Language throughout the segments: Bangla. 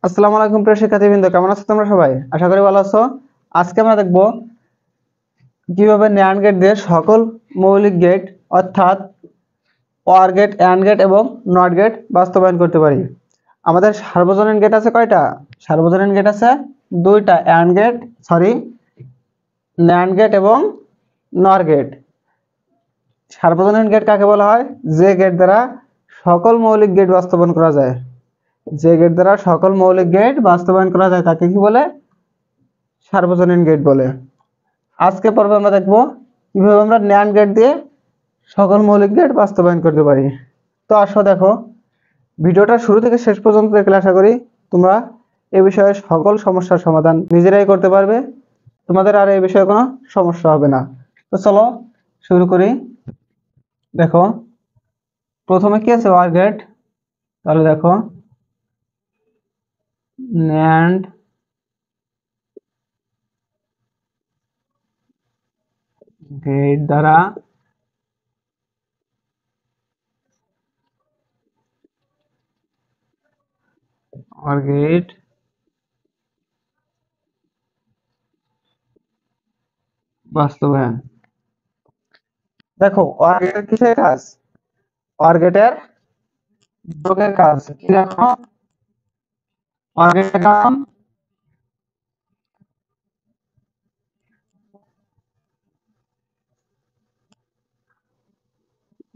আসসালামু আলাইকুম প্রিয় শিক্ষার্থীবৃন্দ, কেমন আছো তোমরা সবাই? আশা করি ভালো আছো। আজকে আমরা দেখব কিভাবে NAND গেট দিয়ে সকল মৌলিক গেট অর্থাৎ OR গেট, AND গেট এবং NOT গেট বাস্তবায়ন করতে পারি। আমাদের সার্বজনীন গেট আছে কয়টা? সার্বজনীন গেট আছে দুইটা, NAND গেট এবং NOR গেট। সার্বজনীন গেট কাকে বলা হয়? যে গেট দ্বারা সকল মৌলিক গেট বাস্তবায়ন করা যায়। যে গেট দ্বারা সকল মৌলিক গেট বাস্তবায়ন করা যায় তাকে কি বলে? সার্বজনীন গেট বলে। আজকে পর্বে আমরা দেখব কিভাবে আমরা NAND গেট দিয়ে সকল মৌলিক গেট বাস্তবায়ন করতে পারি। তো আসো দেখো, ভিডিওটা শুরু থেকে শেষ পর্যন্ত দেখলে আশা করি তোমরা এই বিষয়ে সকল সমস্যার সমাধান নিজেরাই করতে পারবে, তোমাদের আর এই বিষয়ে কোনো সমস্যা হবে না। তো চলো শুরু করি। দেখো প্রথমে কি আছে? OR gate. তাহলে দেখো NAND গেট দ্বারা OR গেট বাস্তবায়ন। দেখো OR গেটের কিসের কাজ? OR গেটের যোগের কাজ। কি দেখো, OR গেটের কাজ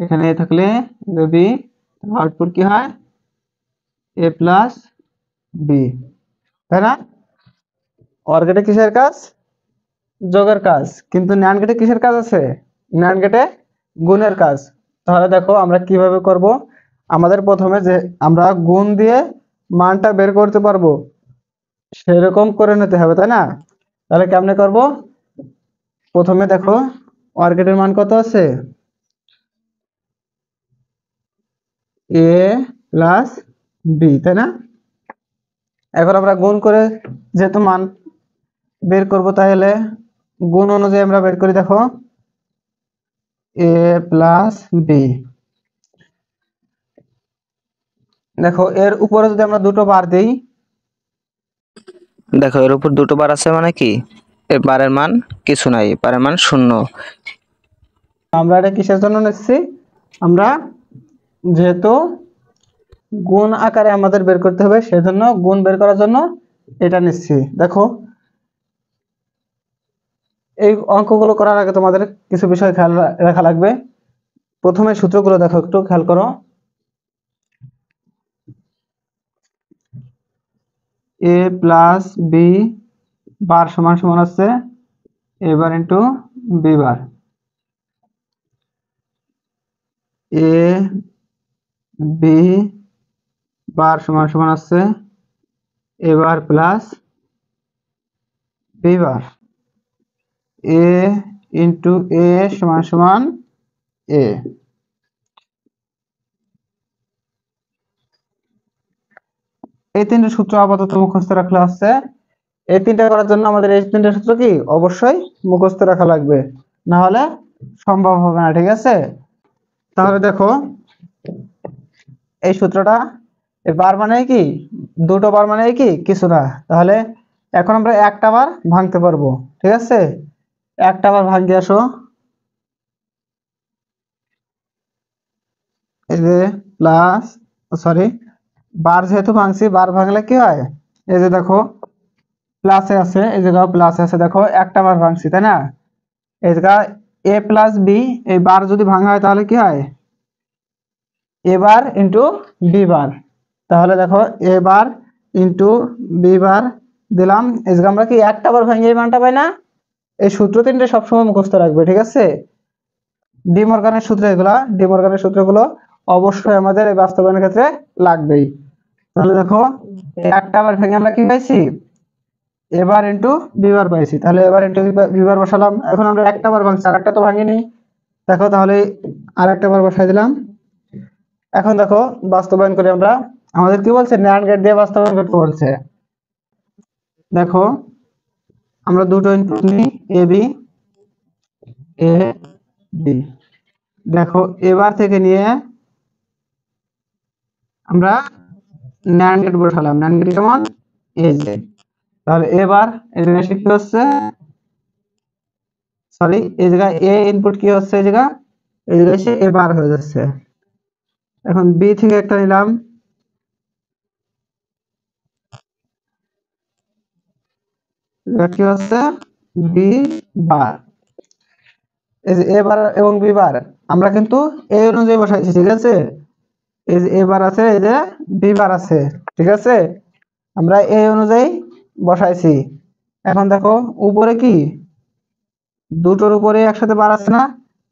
এখানে এ থাকলে যদি আউটপুট কি হয়? a প্লাস বি, তাই না? OR গেটে কিসের কাজ? যোগের কাজ। কিন্তু NAND গেটে কিসের কাজ আছে? NAND গেটে গুণের কাজ। তাহলে দেখো আমরা কিভাবে করব। আমাদের প্রথমে যে আমরা গুণ দিয়ে মানটা বের করতে পারবো সেরকম করে নিতে হবে, তাই না? তাহলে কেমনে করব? প্রথমে দেখো OR গেটের মান কত আছে? a প্লাস বি, তাই না? এখন আমরা গুণ করে যেহেতু মান বের করব, তাহলে গুণ অনুযায়ী আমরা বের করি। দেখো a প্লাস বি। দেখো এর উপরে যদি আমরা দুটো বার দেই, দেখো এর উপর দুটো বার আছে মানে কি? এর বারের মান কিছু নাই, বারের মান 0। আমরা এটা কিসের জন্য নিচ্ছি? আমরা যেহেতু গুণ আকারে আমাদের বের করতে হবে, সেজন্য গুণ বের করার জন্য এটা নিচ্ছি। দেখো এই অঙ্কগুলো করার আগে তোমাদের কিছু বিষয় খেয়াল রাখা লাগবে। প্রথমে সূত্রগুলো দেখো, একটু খেয়াল করো। a প্লাস বি বার সমান সমান হচ্ছে a bar into b bar. a b bar সমান সমান হচ্ছে a bar plus b bar. a into a সমান সমান a। এই তিনটে সূত্র আপাতত মুখস্থ রাখলে হচ্ছে। এই তিনটা করার জন্য আমাদের এই তিনটা সূত্র কি অবশ্যই মুখস্থ রাখা লাগবে, না হলে সম্ভব হবে না, ঠিক আছে? তাহলে দেখো এই সূত্রটা, এই বার মানে কি? দুটো বার মানে কি? কিছু না। তাহলে এখন আমরা একটা বার ভাঙতে পারবো, ঠিক আছে? একটা বার ভাঙতে আসো। এই যে প্লাস, সরি, বার যেহেতু ভাঙছি, বার ভাঙলে কি হয়? এই যে দেখো প্লাসে আছে, এই জায়গাও প্লাসে আছে। দেখো একটা বার ভাঙছি, তাই না? এই জায়গা a প্লাস বি, এই বার যদি ভাঙা হয় তাহলে কি হয়? a bar into b bar. তাহলে দেখো a bar into b bar দিলাম। এই জায়গা আমরা কি একটা বার ভাঙিয়ে এই মানটা পাই না? এই সূত্র তিনটে সবসময় মুখস্থ রাখবে, ঠিক আছে? ডি মর্গানের সূত্র এগুলা, ডি মর্গানের সূত্রগুলো অবশ্যই আমাদের এই বাস্তবায়নের ক্ষেত্রে লাগবেই। তাহলে দেখো একটা বার ভেঙে আমরা কি পাইছি? এবার ইন্টু বিবার পাইছি। তাহলে এবার ইন্টু বিবার বসালাম। এখন আমরা একটা বার ভাঙছি, আর একটা তো ভাঙিনি। দেখো তাহলে আর একটা বার বসাই দিলাম। এখন দেখো বাস্তবায়ন করে আমরা, আমাদের কি বলছে? NAND গেট দিয়ে বাস্তবায়ন করতে বলছে। দেখো আমরা দুটো ইনপুট নিই, এ বি, এ বি। দেখো এবার থেকে নিয়ে আমরা NAND গেট বসালাম। NAND গেট কেমন? এই যে তাহলে এবার এই জায়গায় কি হচ্ছে, সরি এই জায়গায় এ ইনপুট কি হচ্ছে, এই জায়গায় এসে এ বার হয়ে যাচ্ছে। এখন বি থেকে একটা নিলাম, এটা কি হচ্ছে বি বার। এই যে এ বার এবং বি বার আমরা কিন্তু এই অনুযায়ী বসাইছি, ঠিক আছে। এই যে এ বার আছে, এই যে বি বার আছে, ঠিক আছে, আমরা এই অনুযায়ী বসাইছি। এখন দেখো উপরে কি দুটোর উপরে একসাথে বার আছে না,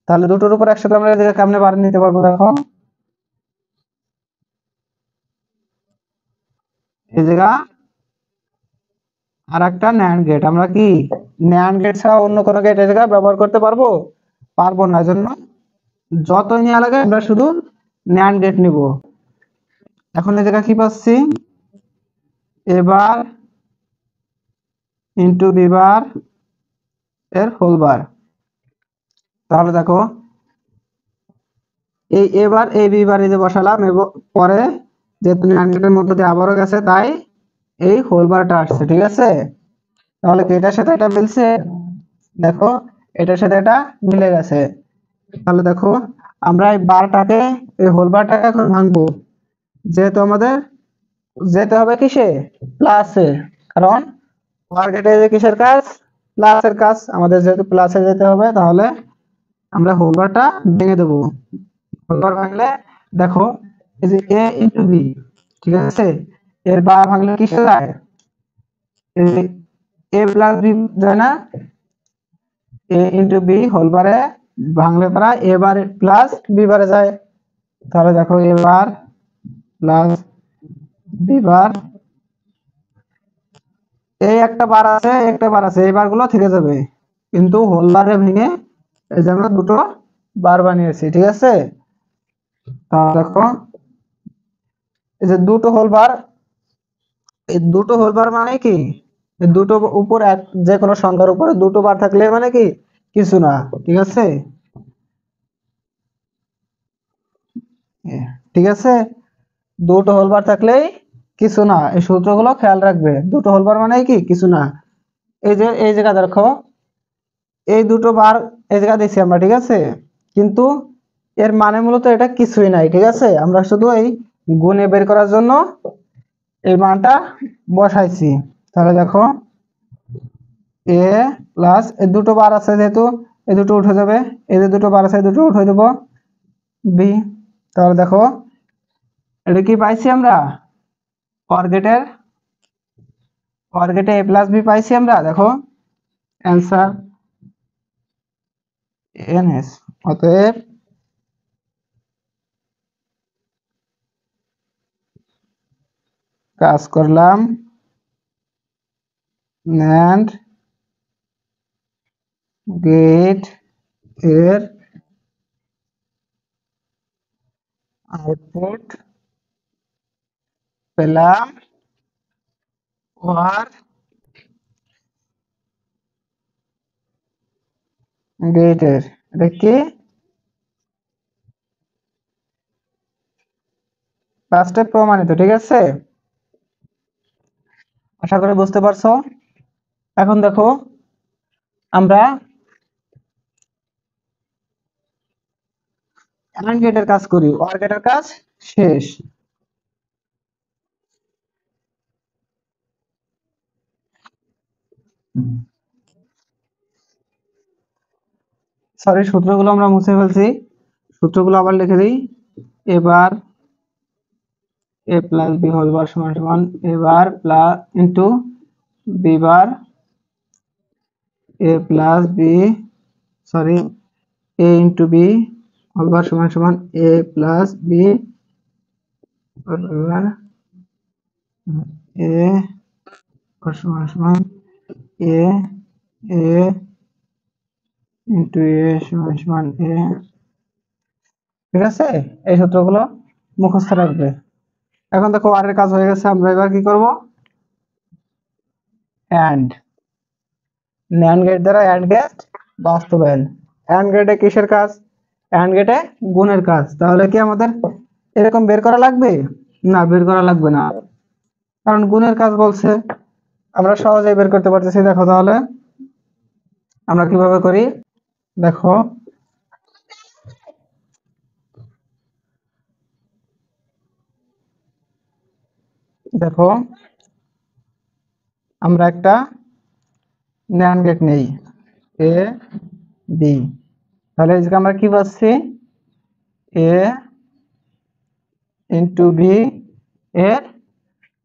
তাহলে দুটোর উপর একসাথে আমরা এদিকে কেমনে বার নিতে পারবো, দেখো এই জায়গা আর একটা ন্যান্ড গেট, আমরা কি ন্যান্ড গেট ছাড়া অন্য কোনো গেট এই জায়গায় ব্যবহার করতে পারবো, পারবো না। জন্য যতই নেওয়া লাগে আমরা শুধু ন্যান্ড গেট নিব। এখন এই জায়গা কি পাচ্ছি, এবার ইন্টু বি বার এর হোল বার। তাহলে দেখো এই এবার এই বি বার এই যে বসালাম, এবং পরে যেহেতু ন্যান্ড গেটের মধ্যে দিয়ে আবারও গেছে তাই এই হোল বারটা আসছে, ঠিক আছে। তাহলে কি এটার সাথে এটা মিলছে, দেখো এটার সাথে এটা মিলে গেছে। তাহলে দেখো আমরা এই বারটাকে, এই হোল বারটাকে এখন ভাঙবো, যেহেতু আমাদের যেতে হবে কিসে, প্লাসে, কারণ টার্গেটে যে কিসের কাজ, প্লাসের কাজ, আমাদের যেহেতু প্লাসে যেতে হবে তাহলে আমরা হোল বারটা ভেঙে দেবো। হোল বার ভাঙলে দেখো এই যে এ ইন্টু বি, ঠিক আছে, এর বার ভাঙলে কিসে যায়, এ প্লাস বি যায় না, এ ইন্টু বি হোল বারে ভাঙলে তারা এ বার প্লাস বি বারে যায়। তাহলে দেখো এ বার প্লাস বি বার, এই একটা বার আছে একটা বার আছে, এই বার গুলো থেকে যাবে, কিন্তু হোল বারে ভেঙে এই যে আমরা দুটো বার বানিয়েছি, ঠিক আছে। তাহলে দেখো এই যে দুটো হোল বার, এই দুটো হোল বার মানে কি, এই দুটো উপর এক যে কোনো সংখ্যার উপরে দুটো বার থাকলে মানে কি কিছু না, ঠিক আছে, ঠিক আছে, দুটো হোল বার থাকলেই কিছু না, এই সূত্রগুলো খেয়াল রাখবে, দুটো হোল বার মানে কি কিছু না। এই যে এই জায়গা দেখো এই দুটো বার এই জায়গা দিচ্ছি আমরা, ঠিক আছে, কিন্তু এর মানে মূলত এটা কিছুই নাই, ঠিক আছে, আমরা শুধু এই গুণে বের করার জন্য এই মানটা বসাইছি। তাহলে দেখো এ প্লাস এই দুটো বার আছে যেহেতু এই দুটো উঠে যাবে, এই যে দুটো বার আছে এই দুটো উঠে দেবো বি। তাহলে দেখো এটা কি পাইছি আমরা, অর্গেটের অর্গেটে এ প্লাস বি পাইছি আমরা, দেখো অ্যান্সার এনএস। অতএব কাজ করলাম ন্যান্ড গেট এর আউটপুট পেলাম ওয়ার গেটের, এটা কি ফার্স্টে প্রমাণিত, ঠিক আছে, আশা করি বুঝতে পারছো। এখন দেখো আমরা অ্যান্ড গেটের কাজ করি, অর গেটের কাজ শেষ। সরি সূত্রগুলো আমরা মুছে ফেলছি, সূত্রগুলো আবার লিখে দিই। এবার এ প্লাস বি হোল বার সমান সমান এবার প্লাস ইন্টু বি বার এ প্লাস বি, সরি এ ইন্টু বি হোল বার সমান সমান এ প্লাস বি এ সমান সমান এ এ ইন্টু এ সমান সমান এ, ঠিক আছে, এই সূত্রগুলো মুখস্থ রাখবে। এখন দেখো আর এর কাজ হয়ে গেছে, আমরা এবার কি করব, এন্ড ন্যান্ড গেট দ্বারা এন্ড গেট বাস্তবায়ন। এন্ড গেটে কিসের কাজ, এন্ড গেটে গুণের কাজ। তাহলে কি আমাদের এরকম বের করা লাগবে, না বের করা লাগবে না, কারণ গুণের কাজ বলছে। আমরা সহজেই বের করতে পারতেছি। দেখো তাহলে আমরা কিভাবে করি, দেখো দেখো আমরা একটা NAND গেট নেই, এ বি, তাহলে এদিকে আমরা কি পাচ্ছি, এ ইন্টু বি এর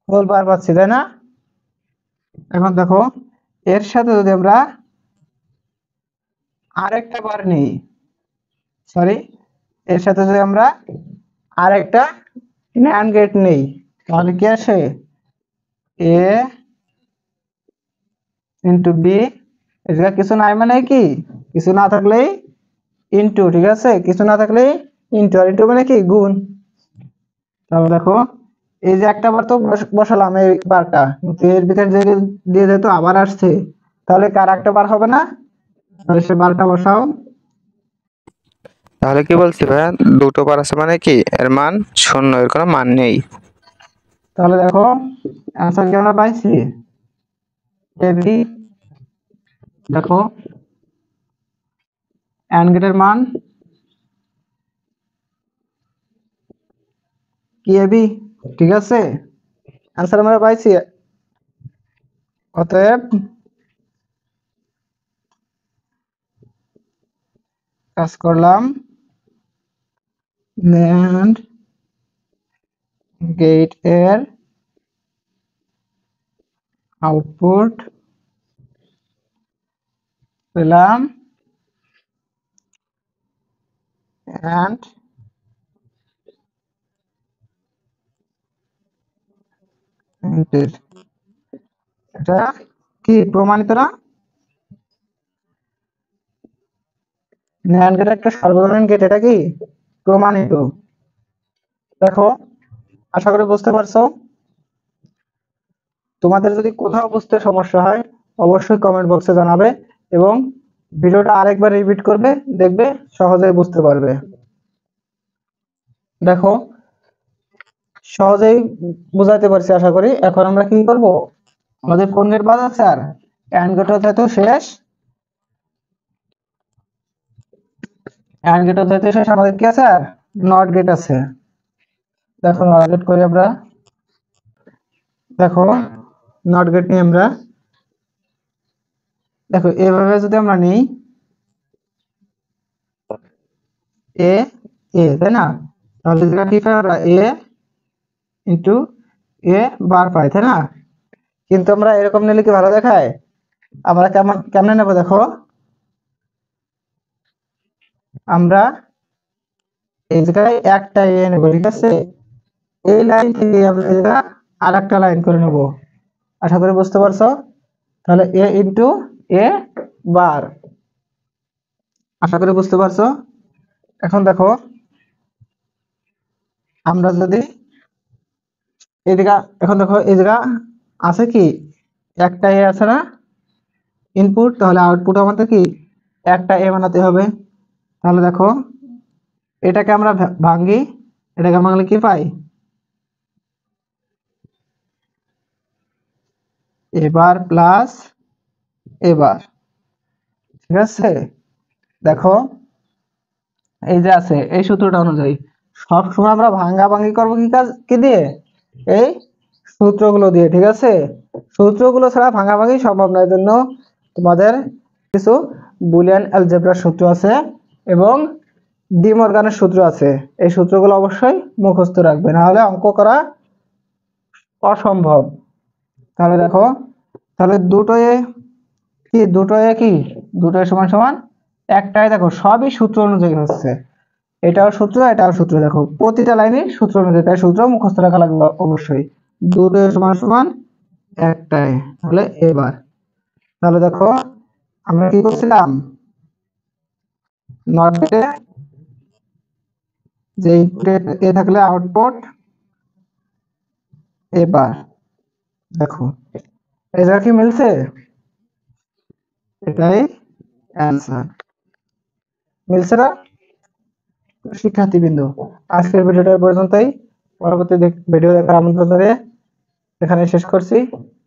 হোল বার পাচ্ছি, তাই না? এখন দেখো এর সাথে যদি আমরা আরেকটা বার নেই, সরি, এর সাথে যদি আমরা আরেকটা NAND গেট নেই, তাহলে কি আসে, এ ইন্টু বি, এটা কিছু নাই মানে কি, কিছু না থাকলেই ইন্টু, ঠিক আছে, কিছু না থাকলেই ইন্টু, আর ইন্টু মানে কি গুণ। তাহলে দেখো এই যে একটা বার তো বসালাম এই বারটা, কিন্তু এর ভিতরে যে দিয়ে যেহেতু আবার আসছে, তাহলে কার একটা বার হবে না, তাহলে সে বারটা বসাও। তাহলে কি বলছি ভাইয়া, দুটো বার আছে মানে কি এর মান 0, এর কোনো মান নেই। তাহলে দেখো অ্যান্সার কি আমরা পাইছি, এবি, দেখো অ্যান্ড গেটের মান কি, এবি, ঠিক আছে, অ্যান্সার আমরা পাইছি। অতএব কাজ করলাম, NAND গেট এর আউটপুট পেলাম অ্যান্ড এটা কি প্রমাণিত না, NAND গেট একটা সার্বজনীন গেট, এটা কি প্রমাণিত। দেখো আশা করি বুঝতে পারছো। তোমাদের যদি কোথাও বুঝতে সমস্যা হয় অবশ্যই কমেন্ট বক্সে জানাবে, এবং ভিডিওটা আরেকবার রিপিট করবে, দেখবে সহজেই বুঝতে পারবে। দেখো সহজেই বুঝাতে পারছি আশা করি। এখন আমরা কি করব, আমাদের কোন গেট বাদ আছে, আর অ্যান্ড গেট তো শেষ, অ্যান্ড গেট শেষ, আমাদের কি আছে, আর নট গেট আছে। দেখো নট গেট করি আমরা, দেখো নট গেট নিয়ে আমরা, দেখো এভাবে যদি আমরা নিই, এ এ, তাই না, তাহলে যেটা কি পাই আমরা, এ ইন্টু এ বার পাই, তাই না? কিন্তু আমরা এরকম নিলে কি ভালো দেখায়, আমরা কেমনে নেবো, দেখো আমরা এই জায়গায় একটা এ নেবো, ঠিক আছে, এই লাইন থেকে আমরা এই জায়গা আর একটা লাইন করে নেবো। আশা করি বুঝতে পারছো। তাহলে এ ইন্টু এ বার, আশা করি বুঝতে পারছো। এখন দেখো আমরা যদি এই জায়গা, এখন দেখো এই জায়গা আছে কি, একটা এ আছে না ইনপুট, তাহলে আউটপুট আমাদের কি একটা এ বানাতে হবে। তাহলে দেখো এটাকে আমরা ভাঙি, এটাকে ভাঙলে কি পাই, এবার প্লাস এবার, ঠিক আছে। দেখো এই যে আছে এই সূত্রটা অনুযায়ী সব সময় আমরা ভাঙা ভাঙি করবো কি কাজ কি দিয়ে, এই সূত্রগুলো দিয়ে, ঠিক আছে। সূত্রগুলো ছাড়া ভাঙাভাঙি সম্ভব নয়, জন্য তোমাদের কিছু বুলিয়ান অ্যালজেব্রার সূত্র আছে এবং ডি মর্গানের সূত্র আছে, এই সূত্রগুলো অবশ্যই মুখস্থ রাখবে, না হলে অঙ্ক করা অসম্ভব। তাহলে দেখো, তাহলে দুটোয় কি, দুটোয় কি, দুটোয় সমান সমান একটাই, দেখো সবই সূত্র অনুযায়ী হচ্ছে, এটাও সূত্র এটাও সূত্র, দেখো প্রতিটা লাইনে সূত্র অনুযায়ী, তাই সূত্র মুখস্থ রাখা লাগবে অবশ্যই। দুটোয় সমান সমান একটাই, তাহলে এবার, তাহলে দেখো আমরা কি করছিলাম, নট গেটে যে ইনপুটে এ থাকলে আউটপুট এবার, দেখো এটা কি মিলছে, এটাই অ্যান্সার, মিলছে না? শিক্ষার্থীবৃন্দ, আজকের ভিডিওটা পর্যন্তই, পরবর্তী ভিডিও দেখার আমন্ত্রণ ধরে এখানে শেষ করছি।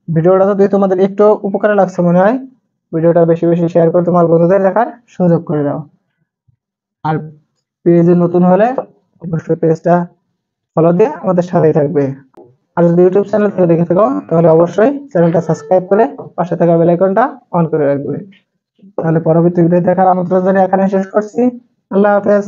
ভিডিওটা যদি তোমাদের একটু উপকারে লাগছে মনে হয়, ভিডিওটা বেশি বেশি শেয়ার করে তোমার বন্ধুদের দেখার সুযোগ করে দাও। আর পেজে নতুন হলে অবশ্যই পেজটা ফলো দিয়ে আমাদের সাথেই থাকবে। আর যদি ইউটিউব চ্যানেল থেকে দেখে থাকো তাহলে অবশ্যই চ্যানেলটা সাবস্ক্রাইব করে পাশে থাকা বেল আইকনটা অন করে রাখবে। তাহলে পরবর্তী ভিডিও দেখার আমন্ত্রণ জানিয়ে এখানে শেষ করছি। আল্লাহ হাফেজ।